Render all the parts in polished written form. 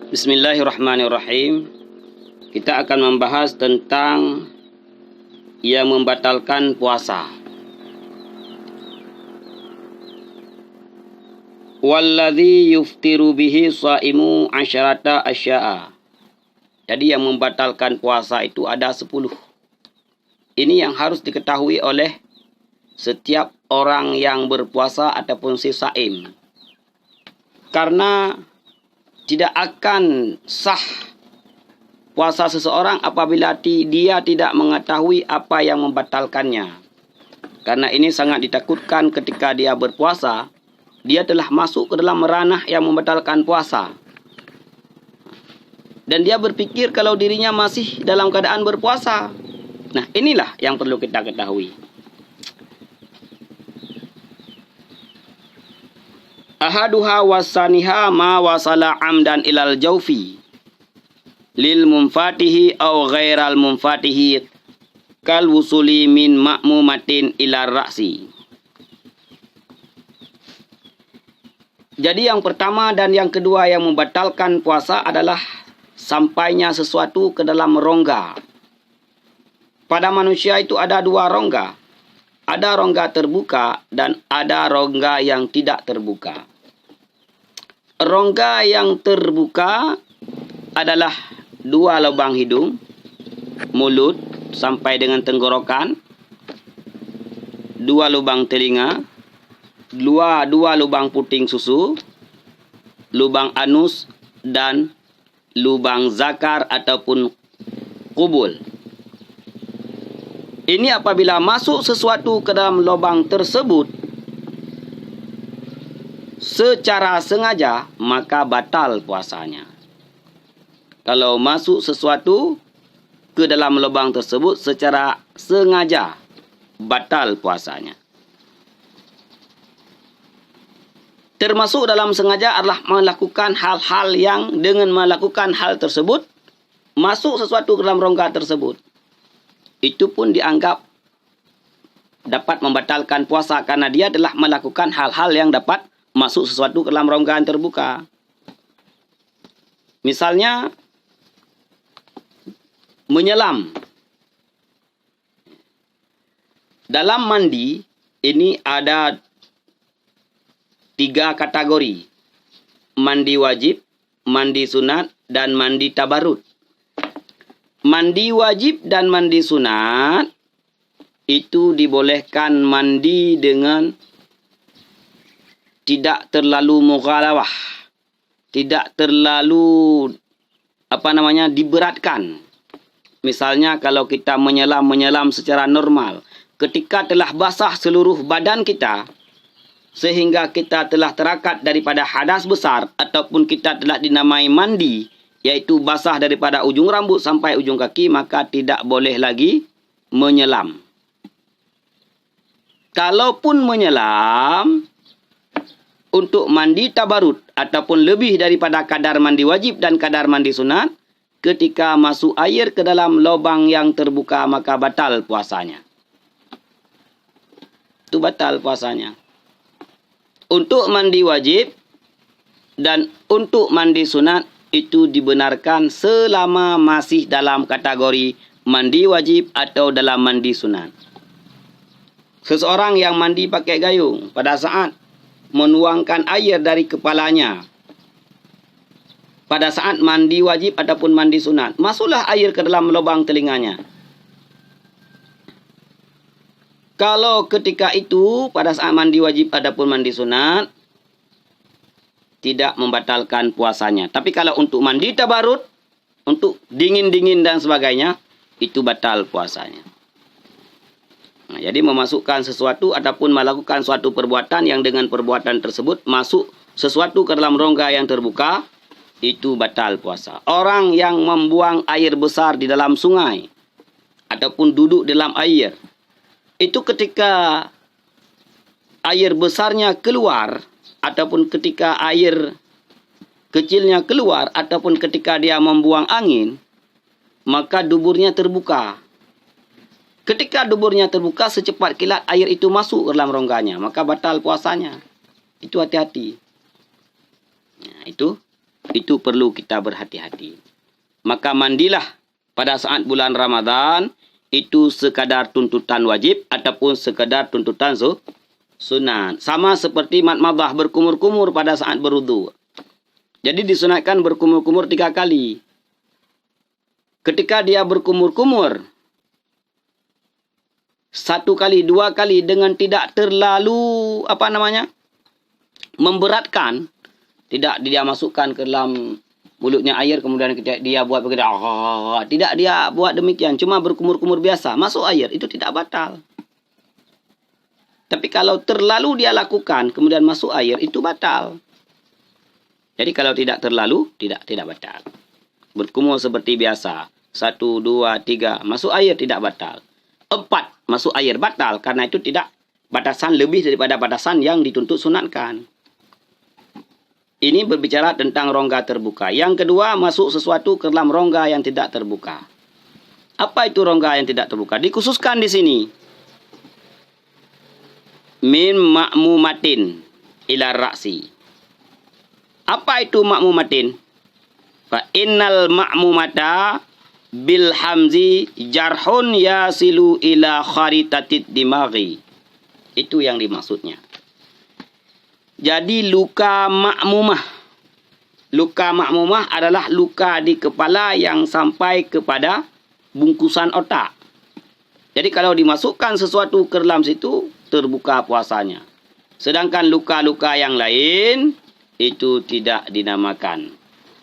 Bismillahirrahmanirrahim. Kita akan membahas tentang yang membatalkan puasa. Walladzi yuftiru bihi shaimu asyarata asya'a. Jadi yang membatalkan puasa itu ada 10. Ini yang harus diketahui oleh setiap orang yang berpuasa ataupun si saim. Karena tidak akan sah puasa seseorang apabila dia tidak mengetahui apa yang membatalkannya. Karena ini sangat ditakutkan ketika dia berpuasa, dia telah masuk ke dalam ranah yang membatalkan puasa. Dan dia berpikir kalau dirinya masih dalam keadaan berpuasa. Nah, inilah yang perlu kita ketahui. Ahaduha wasaniha ma wasala amdan ilal jaufi lil mumfatihi aw ghairal mumfatihi kal wusuli min ma'mumatin ilar ra'si. Jadi yang pertama dan yang kedua yang membatalkan puasa adalah sampainya sesuatu ke dalam rongga. Pada manusia itu ada 2 rongga. Ada rongga terbuka dan ada rongga yang tidak terbuka. Rongga yang terbuka adalah 2 lubang hidung, mulut sampai dengan tenggorokan, 2 lubang telinga, 2 lubang puting susu, lubang anus, dan lubang zakar ataupun kubul. Ini apabila masuk sesuatu ke dalam lubang tersebut secara sengaja, maka batal puasanya. Kalau masuk sesuatu ke dalam lubang tersebut secara sengaja, batal puasanya. Termasuk dalam sengaja adalah melakukan hal-hal yang dengan melakukan hal tersebut, masuk sesuatu ke dalam rongga tersebut. Itu pun dianggap dapat membatalkan puasa karena dia telah melakukan hal-hal yang dapat masuk sesuatu ke dalam rongga yang terbuka. Misalnya, menyelam. Dalam mandi, ini ada 3 kategori. Mandi wajib, mandi sunat, dan mandi tabarut. Mandi wajib dan mandi sunat itu dibolehkan mandi dengan tidak terlalu mughalawah, tidak terlalu diberatkan. Misalnya kalau kita menyelam secara normal, ketika telah basah seluruh badan kita sehingga kita telah terakat daripada hadas besar ataupun kita telah dinamai mandi, yaitu basah daripada ujung rambut sampai ujung kaki, maka tidak boleh lagi menyelam. Kalaupun menyelam untuk mandi tabarut ataupun lebih daripada kadar mandi wajib dan kadar mandi sunat, ketika masuk air ke dalam lubang yang terbuka, maka batal puasanya. Itu batal puasanya. Untuk mandi wajib dan untuk mandi sunat, itu dibenarkan selama masih dalam kategori mandi wajib atau dalam mandi sunat. Seseorang yang mandi pakai gayung pada saat menuangkan air dari kepalanya, pada saat mandi wajib ataupun mandi sunat, masuklah air ke dalam lubang telinganya. Kalau ketika itu pada saat mandi wajib ataupun mandi sunat, tidak membatalkan puasanya. Tapi kalau untuk mandi tabarut, untuk dingin-dingin dan sebagainya, itu batal puasanya. Nah, jadi memasukkan sesuatu ataupun melakukan suatu perbuatan yang dengan perbuatan tersebut masuk sesuatu ke dalam rongga yang terbuka, itu batal puasa. Orang yang membuang air besar di dalam sungai ataupun duduk dalam air, itu ketika air besarnya keluar ataupun ketika air kecilnya keluar ataupun ketika dia membuang angin, maka duburnya terbuka. Ketika duburnya terbuka, secepat kilat air itu masuk ke dalam rongganya, maka batal puasanya. Itu hati-hati. Nah, itu itu perlu kita berhati-hati. Maka mandilah pada saat bulan Ramadan itu sekadar tuntutan wajib ataupun sekadar tuntutan sunat. Sama seperti madmadah berkumur-kumur pada saat berwudu. Jadi disunatkan berkumur-kumur 3 kali. Ketika dia berkumur-kumur 1 kali, 2 kali dengan tidak terlalu memberatkan, tidak dia masukkan ke dalam mulutnya air kemudian dia buat begitu. Tidak dia buat demikian, cuma berkumur-kumur biasa, masuk air, itu tidak batal. Tapi kalau terlalu dia lakukan kemudian masuk air, itu batal. Jadi kalau tidak terlalu, tidak batal. Berkumur seperti biasa. 1, 2, 3, masuk air tidak batal. 4, masuk air batal karena itu tidak batasan lebih daripada batasan yang dituntut sunatkan. Ini berbicara tentang rongga terbuka. Yang kedua, masuk sesuatu ke dalam rongga yang tidak terbuka. Apa itu rongga yang tidak terbuka? Dikhususkan di sini. Min ma'mumatin ila ra'si. Apa itu ma'mumatin? Fa innal ma'mumata bil hamzi jarhun yasilu ila kharitatid dimaghi. Itu yang dimaksudnya. Jadi luka makmumah. Luka makmumah adalah luka di kepala yang sampai kepada bungkusan otak. Jadi kalau dimasukkan sesuatu ke dalam situ, terbuka puasanya. Sedangkan luka-luka yang lain, itu tidak dinamakan.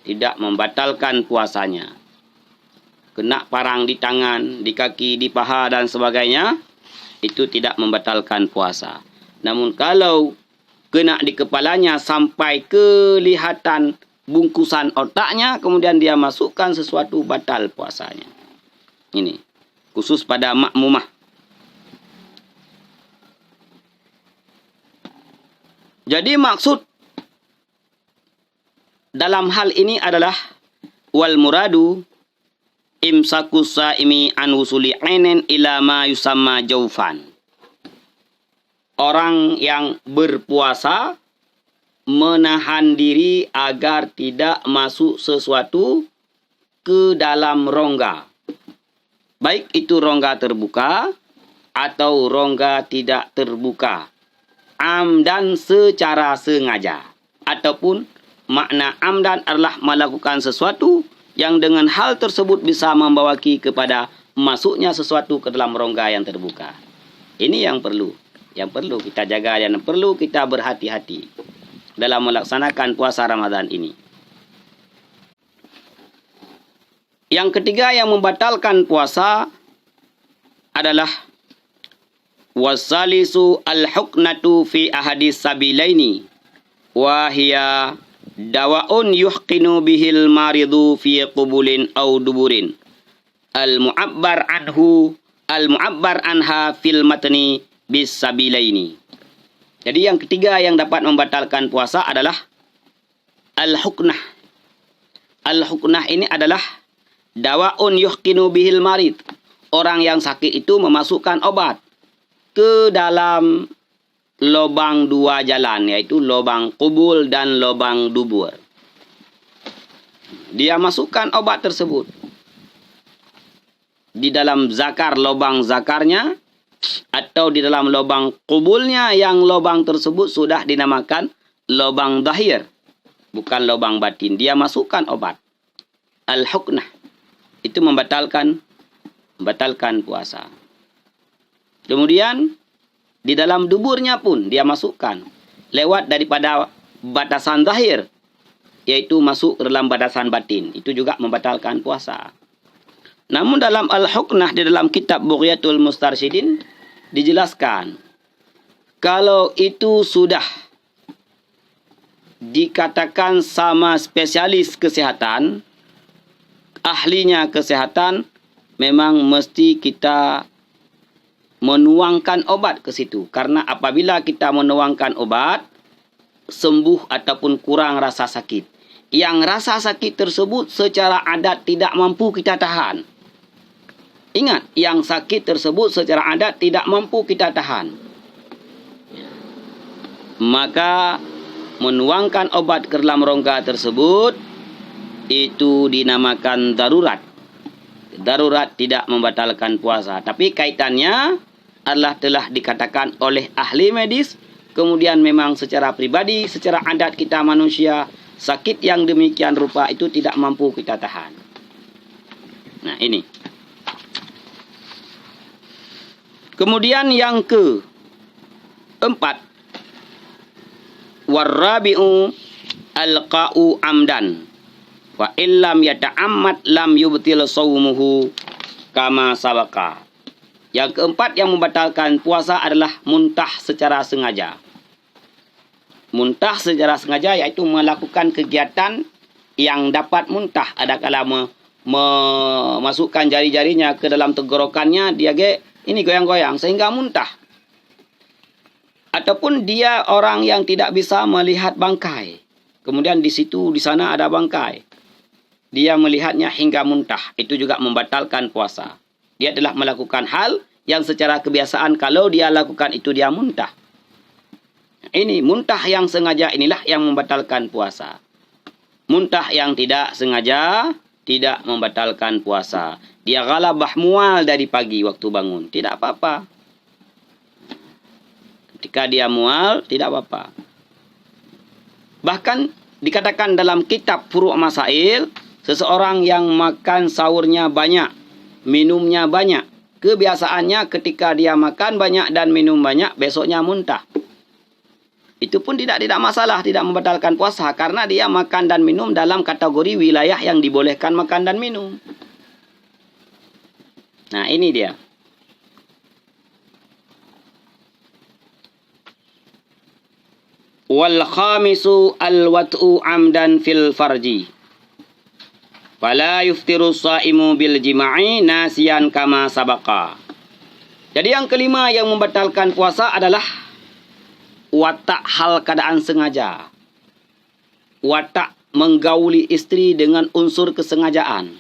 Tidak membatalkan puasanya. Kena parang di tangan, di kaki, di paha dan sebagainya, itu tidak membatalkan puasa. Namun kalau kena di kepalanya sampai kelihatan bungkusan otaknya, kemudian dia masukkan sesuatu, batal puasanya. Ini khusus pada makmumah. Jadi maksud dalam hal ini adalah wal muradu imsakus saimi an wusuli ainin ila ma yusamma jaufan. Orang yang berpuasa menahan diri agar tidak masuk sesuatu ke dalam rongga. Baik itu rongga terbuka atau rongga tidak terbuka. Amdan secara sengaja. Ataupun makna amdan adalah melakukan sesuatu yang dengan hal tersebut bisa membawa kepada masuknya sesuatu ke dalam rongga yang terbuka. Ini yang perlu kita jaga dan perlu kita berhati-hati dalam melaksanakan puasa Ramadan ini. Yang ketiga yang membatalkan puasa adalah wasalisu al-huknatu fi ahadis sabilaini wa hiya dawaun yuhqinu bihil maridu fi qubulin aw duburin al-mu'abbar anha fil matni bis sabilaini. Jadi yang ketiga yang dapat membatalkan puasa adalah al-huknah. Al-huknah ini adalah dawaun yuhqinu bihil marid. Orang yang sakit itu memasukkan obat ke dalam lubang 2 jalan, yaitu lubang kubul dan lubang dubur. Dia masukkan obat tersebut di dalam zakar, lubang zakarnya, atau di dalam lubang kubulnya yang lubang tersebut sudah dinamakan lubang zahir, bukan lubang batin. Dia masukkan obat. Al-huknah itu membatalkan puasa. Kemudian di dalam duburnya pun dia masukkan lewat daripada batasan zahir, yaitu masuk ke dalam batasan batin. Itu juga membatalkan puasa. Namun dalam Al-Huknah di dalam kitab Bughyatul Mustarsyidin dijelaskan kalau itu sudah dikatakan sama spesialis kesehatan, ahlinya kesehatan, memang mesti kita menuangkan obat ke situ. Karena apabila kita menuangkan obat, sembuh ataupun kurang rasa sakit. Yang rasa sakit tersebut secara adat tidak mampu kita tahan. Ingat, yang sakit tersebut secara adat tidak mampu kita tahan. Maka menuangkan obat ke dalam rongga tersebut itu dinamakan darurat. Darurat tidak membatalkan puasa. Tapi kaitannya adalah telah dikatakan oleh ahli medis. Kemudian memang secara pribadi, secara adat kita manusia, sakit yang demikian rupa itu tidak mampu kita tahan. Nah ini. Kemudian yang keempat. Warrabi'u alqa'u amdan. Wa illam yata'ammad lam yubtil sawmuhu kama sabaka. Yang keempat yang membatalkan puasa adalah muntah secara sengaja. Muntah secara sengaja iaitu melakukan kegiatan yang dapat muntah. Adakala memasukkan jari-jarinya ke dalam tenggorokannya, dia ini goyang-goyang sehingga muntah. Ataupun dia orang yang tidak bisa melihat bangkai. Kemudian di sana ada bangkai. Dia melihatnya hingga muntah. Itu juga membatalkan puasa. Dia telah melakukan hal yang secara kebiasaan kalau dia lakukan itu dia muntah. Ini muntah yang sengaja inilah yang membatalkan puasa. Muntah yang tidak sengaja tidak membatalkan puasa. Dia ghalabah mual dari pagi waktu bangun. Tidak apa-apa. Ketika dia mual, tidak apa-apa. Bahkan dikatakan dalam kitab Furu' Masail, seseorang yang makan sahurnya banyak, minumnya banyak. Kebiasaannya ketika dia makan banyak dan minum banyak, besoknya muntah. Itu pun tidak masalah, tidak membatalkan puasa. Karena dia makan dan minum dalam kategori wilayah yang dibolehkan makan dan minum. Nah ini dia. Wal khamisu al-wat'u amdan fil farji. Fala yuftiru shaimu bil jima'i nasiyan kama sabaka. Jadi yang kelima yang membatalkan puasa adalah watak hal keadaan sengaja. Watak menggauli istri dengan unsur kesengajaan.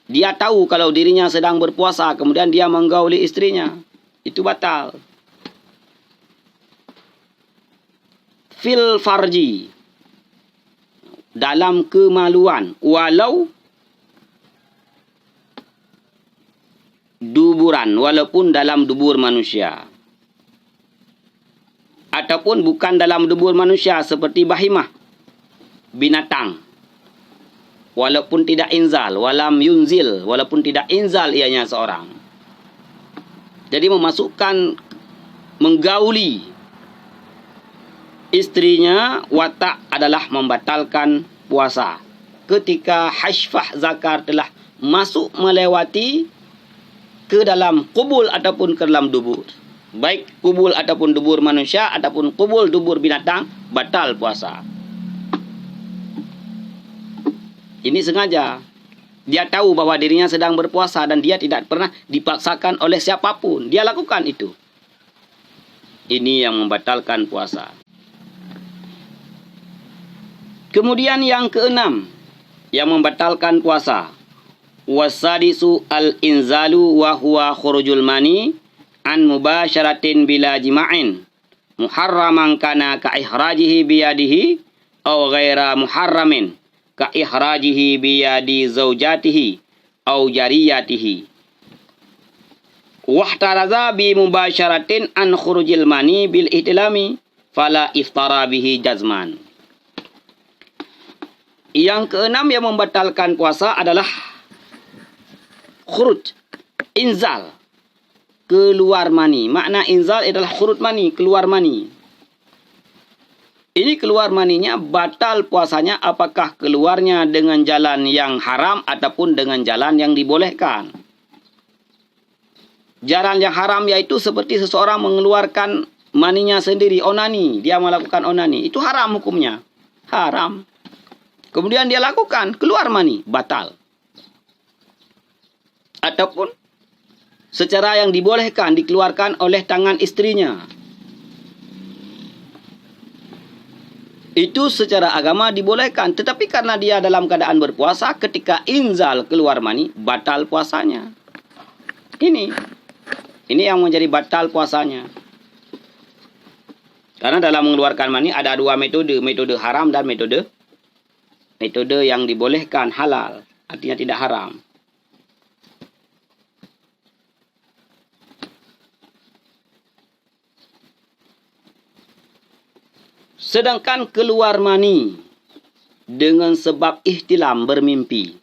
Dia tahu kalau dirinya sedang berpuasa, kemudian dia menggauli istrinya. Itu batal. Fil farji. Dalam kemaluan. Walau duburan. Walaupun dalam dubur manusia. Ataupun bukan dalam dubur manusia seperti bahimah. Binatang. Walaupun tidak inzal. Walam yunzil. Walaupun tidak inzal ianya seorang. Jadi menggauli istrinya, watak adalah membatalkan puasa. Ketika hashfah zakar telah masuk melewati ke dalam kubul ataupun ke dalam dubur. Baik kubul ataupun dubur manusia ataupun kubul dubur binatang, batal puasa. Ini sengaja. Dia tahu bahwa dirinya sedang berpuasa dan dia tidak pernah dipaksakan oleh siapapun. Dia lakukan itu. Ini yang membatalkan puasa. Kemudian yang keenam yang membatalkan puasa. Wasadisu al-inzalu wa huwa khurujul mani an mubasyaratin bila jima'in. Muharraman kana ka ihrajihi biyadihi aw ghaira muharramin ka ihrajihi biyadi zaujatihi aw jariyatihi. Wahtaraza bi mubasyaratin an khurujil mani bil ihtilami fala iftara bihi jazman. Yang keenam yang membatalkan puasa adalah khuruj, inzal, keluar mani. Makna inzal adalah khuruj mani, keluar mani. Ini keluar maninya batal puasanya apakah keluarnya dengan jalan yang haram ataupun dengan jalan yang dibolehkan. Jalan yang haram yaitu seperti seseorang mengeluarkan maninya sendiri, onani. Dia melakukan onani. Itu haram hukumnya. Haram. Kemudian dia lakukan, keluar mani, batal. Ataupun secara yang dibolehkan, dikeluarkan oleh tangan istrinya. Itu secara agama dibolehkan. Tetapi karena dia dalam keadaan berpuasa, ketika inzal keluar mani, batal puasanya. Ini yang menjadi batal puasanya. Karena dalam mengeluarkan mani ada dua metode. Metode haram dan metode metode yang dibolehkan, halal, artinya tidak haram. Sedangkan keluar mani dengan sebab ihtilam, bermimpi,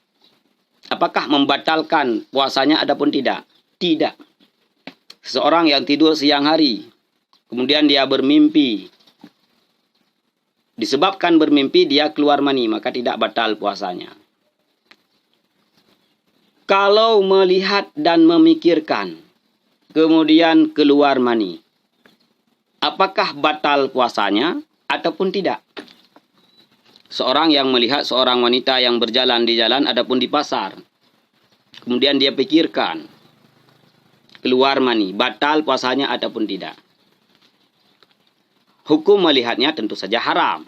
apakah membatalkan puasanya ataupun tidak? Tidak. Seseorang yang tidur siang hari, kemudian dia bermimpi, disebabkan bermimpi dia keluar mani, maka tidak batal puasanya. Kalau melihat dan memikirkan, kemudian keluar mani, apakah batal puasanya ataupun tidak? Seorang yang melihat seorang wanita yang berjalan di jalan ataupun di pasar, kemudian dia pikirkan, keluar mani, batal puasanya ataupun tidak? Hukum melihatnya tentu saja haram.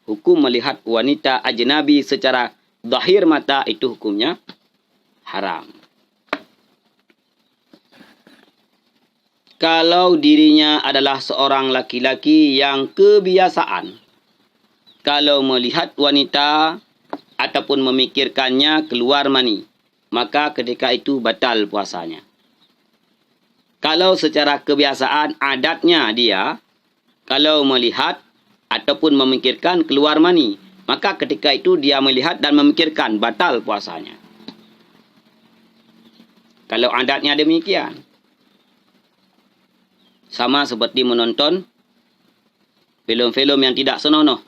Hukum melihat wanita ajnabi secara zahir mata itu hukumnya haram. Kalau dirinya adalah seorang laki-laki yang kebiasaan, kalau melihat wanita ataupun memikirkannya keluar mani, maka ketika itu batal puasanya. Kalau secara kebiasaan adatnya dia, kalau melihat ataupun memikirkan keluar mani, maka ketika itu dia melihat dan memikirkan, batal puasanya. Kalau adatnya demikian. Sama seperti menonton film-film yang tidak senonoh.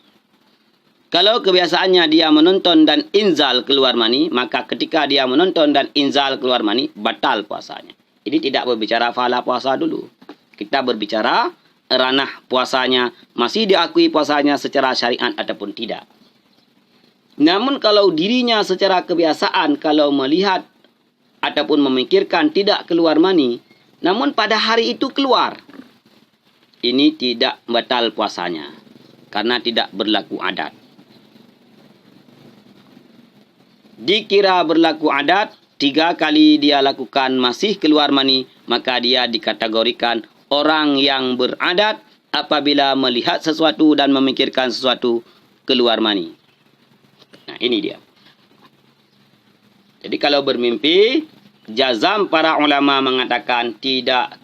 Kalau kebiasaannya dia menonton dan inzal keluar mani, maka ketika dia menonton dan inzal keluar mani, batal puasanya. Ini tidak berbicara pahala puasa dulu. Kita berbicara ranah puasanya, masih diakui puasanya secara syariat ataupun tidak. Namun kalau dirinya secara kebiasaan, kalau melihat ataupun memikirkan tidak keluar mani, namun pada hari itu keluar, ini tidak batal puasanya, karena tidak berlaku adat. Dikira berlaku adat, 3 kali dia lakukan masih keluar mani, maka dia dikategorikan orang yang beradat apabila melihat sesuatu dan memikirkan sesuatu keluar mani. Nah, ini dia. Jadi kalau bermimpi, jazam para ulama mengatakan tidak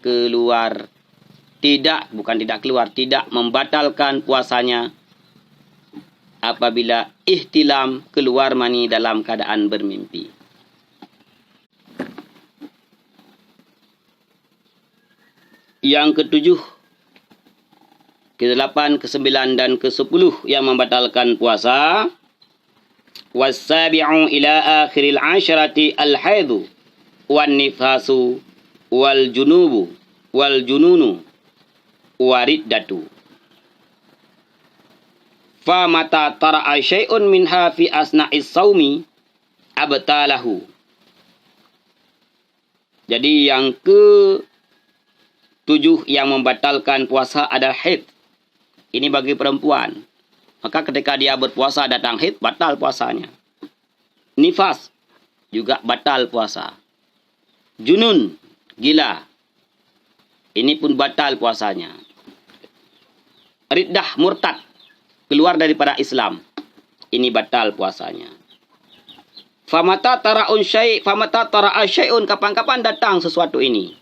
membatalkan puasanya apabila ihtilam, keluar mani dalam keadaan bermimpi. Yang ke-7, ke-8, ke-9 dan ke-10 yang membatalkan puasa. Was-sabi'u ila akhiril 'asharati al-haidhu wan nifasu wal junubu wal jununu wariddatu. Fa mata tara'a syai'un minha fi asna'is saumi abtalahu. Jadi yang ke-7 yang membatalkan puasa adalah haid. Ini bagi perempuan. Maka ketika dia berpuasa datang haid, batal puasanya. Nifas juga batal puasa. Junun, gila, ini pun batal puasanya. Riddah, murtad, keluar daripada Islam, ini batal puasanya. Famata tara'a syai'un, kapan-kapan datang sesuatu ini.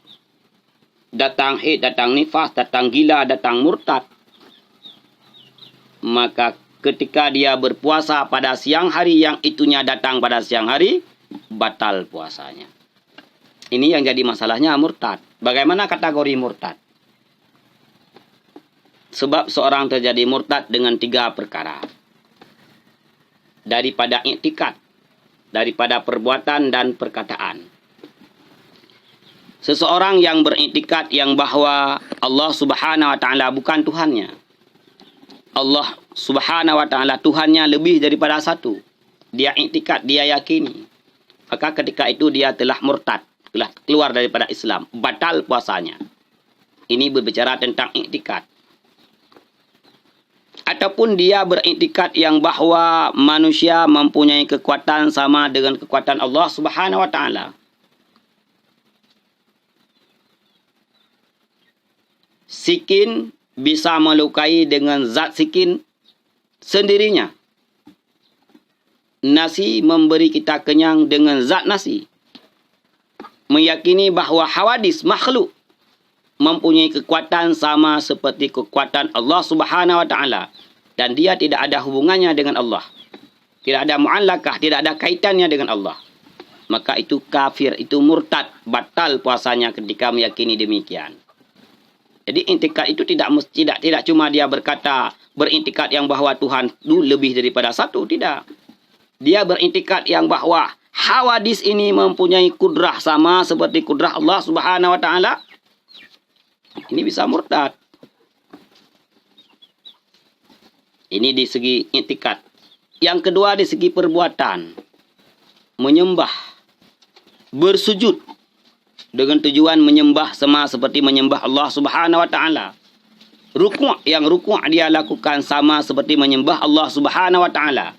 Datang haid, datang nifas, datang gila, datang murtad. Maka ketika dia berpuasa pada siang hari yang itunya datang pada siang hari, batal puasanya. Ini yang jadi masalahnya murtad. Bagaimana kategori murtad? Sebab seorang terjadi murtad dengan 3 perkara. Daripada i'tikad, daripada perbuatan dan perkataan. Seseorang yang beriktikad yang bahwa Allah Subhanahu wa taala bukan Tuhannya. Allah Subhanahu wa taala Tuhannya lebih daripada satu. Dia iktikad, dia yakini. Maka ketika itu dia telah murtad, telah keluar daripada Islam, batal puasanya. Ini berbicara tentang iktikad. Ataupun dia beriktikad yang bahwa manusia mempunyai kekuatan sama dengan kekuatan Allah Subhanahu wa taala. Sikin bisa melukai dengan zat sikin sendirinya. nasi memberi kita kenyang dengan zat nasi. Meyakini bahawa hawadis makhluk mempunyai kekuatan sama seperti kekuatan Allah Subhanahu wa taala dan dia tidak ada hubungannya dengan Allah. Tidak ada mu'allakah, tidak ada kaitannya dengan Allah. Maka itu kafir, itu murtad, batal puasanya ketika meyakini demikian. Jadi intikad itu tidak cuma dia berintikad yang bahawa Tuhan itu lebih daripada satu, tidak. Dia berintikad yang bahawa hawadis ini mempunyai kudrah sama seperti kudrah Allah Subhanahu wa taala. Ini bisa murtad. Ini di segi intikad. Yang kedua di segi perbuatan. Menyembah. Bersujud. Dengan tujuan menyembah sama seperti menyembah Allah Subhanahu wa taala. Rukuk, yang rukuk dia lakukan sama seperti menyembah Allah Subhanahu wa taala.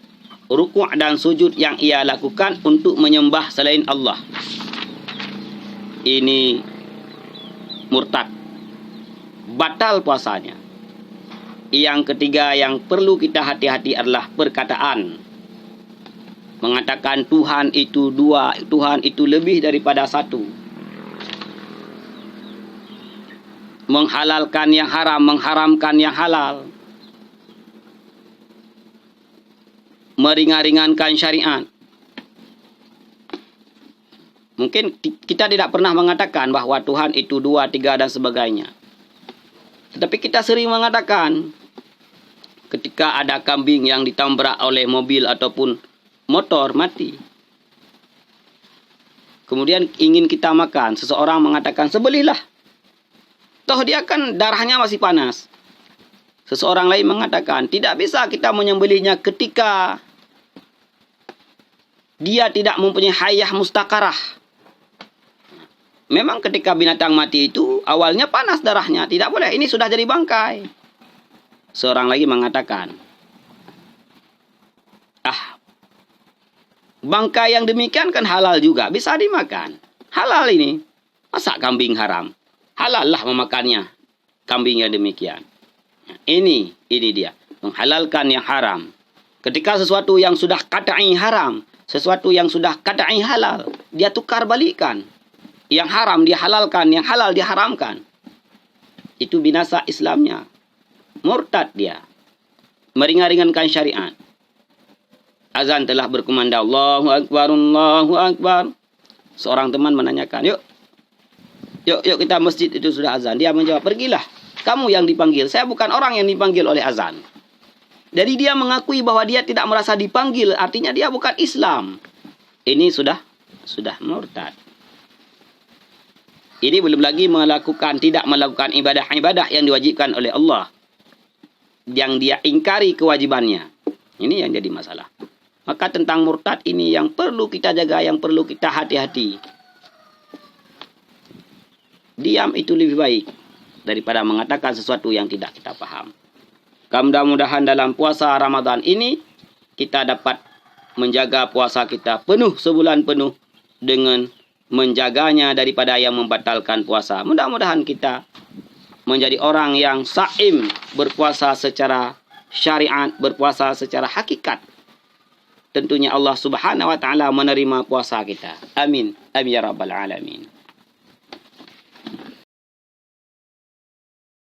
Rukuk dan sujud yang ia lakukan untuk menyembah selain Allah. Ini murtad. Batal puasanya. Yang ketiga yang perlu kita hati-hati adalah perkataan. Mengatakan Tuhan itu dua, Tuhan itu lebih daripada satu. Menghalalkan yang haram, mengharamkan yang halal. Meringan-ringankan syariat. Mungkin kita tidak pernah mengatakan bahawa Tuhan itu dua, tiga dan sebagainya. Tetapi kita sering mengatakan ketika ada kambing yang ditabrak oleh mobil ataupun motor mati. Kemudian ingin kita makan. Seseorang mengatakan sebelihlah. Toh dia kan darahnya masih panas. Seseorang lain mengatakan tidak bisa kita menyembelihnya ketika dia tidak mempunyai hayah mustaqarah. Memang ketika binatang mati itu awalnya panas darahnya. Tidak boleh. Ini sudah jadi bangkai. Seorang lagi mengatakan, bangkai yang demikian kan halal juga. Bisa dimakan. Halal ini. Masa kambing haram? Halal lah memakannya. Kambing yang demikian. Ini dia. Menghalalkan yang haram. Ketika sesuatu yang sudah qat'i haram. Sesuatu yang sudah qat'i halal. Dia tukar balikan. Yang haram dia halalkan, yang halal dia haramkan. Itu binasa Islamnya. Murtad dia. Meringan-ringankan syariat. Azan telah berkumandang. Allahu Akbar, Allahu Akbar. Seorang teman menanyakan, yuk kita masjid itu sudah azan. Dia menjawab, pergilah. Kamu yang dipanggil. Saya bukan orang yang dipanggil oleh azan. Jadi dia mengakui bahwa dia tidak merasa dipanggil. Artinya dia bukan Islam. Ini sudah murtad. Ini belum lagi tidak melakukan ibadah-ibadah yang diwajibkan oleh Allah. Yang dia ingkari kewajibannya. Ini yang jadi masalah. Maka tentang murtad ini yang perlu kita jaga, yang perlu kita hati-hati. Diam itu lebih baik daripada mengatakan sesuatu yang tidak kita paham. Mudah-mudahan dalam puasa Ramadan ini kita dapat menjaga puasa kita penuh sebulan penuh dengan menjaganya daripada yang membatalkan puasa. Mudah-mudahan kita menjadi orang yang saim, berpuasa secara syariat, berpuasa secara hakikat. Tentunya Allah Subhanahu wa taala menerima puasa kita. Amin. Amin ya rabbal alamin.